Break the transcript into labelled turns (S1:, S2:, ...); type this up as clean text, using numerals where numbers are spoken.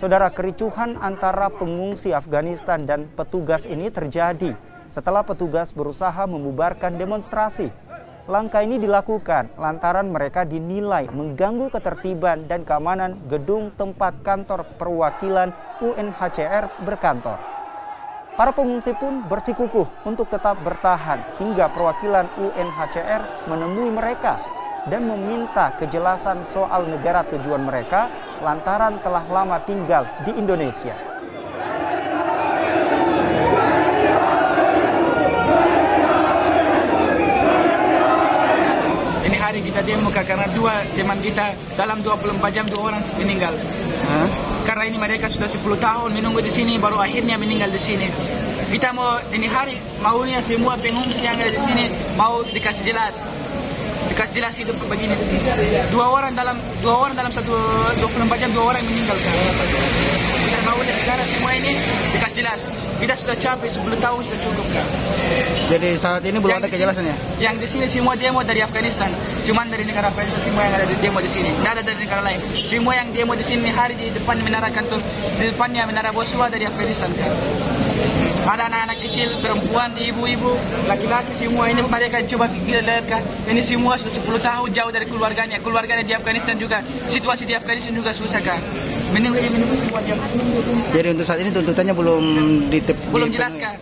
S1: Saudara, kericuhan antara pengungsi Afghanistan dan petugas ini terjadi setelah petugas berusaha membubarkan demonstrasi. Langkah ini dilakukan lantaran mereka dinilai mengganggu ketertiban dan keamanan gedung tempat kantor perwakilan UNHCR berkantor. Para pengungsi pun bersikukuh untuk tetap bertahan hingga perwakilan UNHCR menemui mereka dan meminta kejelasan soal negara tujuan mereka lantaran telah lama tinggal di Indonesia.
S2: Ini hari kita demo karena dua teman kita dalam 24 jam 2 orang meninggal. Karena ini mereka sudah 10 tahun menunggu di sini, baru akhirnya meninggal di sini. Kita mau ini hari maunya semua pengungsi yang ada di sini mau dikasih jelas hidup begini. Dua orang dalam 24 jam 2 orang meninggal. Kita maunya sekarang semua ini dikasih jelas. Kita sudah capek 10 tahun sudah cukup kan.
S1: Jadi saat ini belum ada kejelasannya.
S2: Yang di sini semua demo dari Afghanistan, cuman dari negara Afghanistan semua yang ada di demo di sini. Tidak ada dari negara lain. Semua yang demo di sini hari di depan menara kantor, di depannya menara Boswa dari Afghanistan kan. Ada anak-anak kecil, perempuan, ibu-ibu, laki-laki semua ini mereka coba lihat kan. Ini semua sudah 10 tahun jauh dari keluarganya. Keluarganya di Afghanistan juga, situasi di Afghanistan juga susah kan. Menunggu semua jam.
S1: Jadi untuk saat ini tuntutannya belum
S2: belum jelas kan.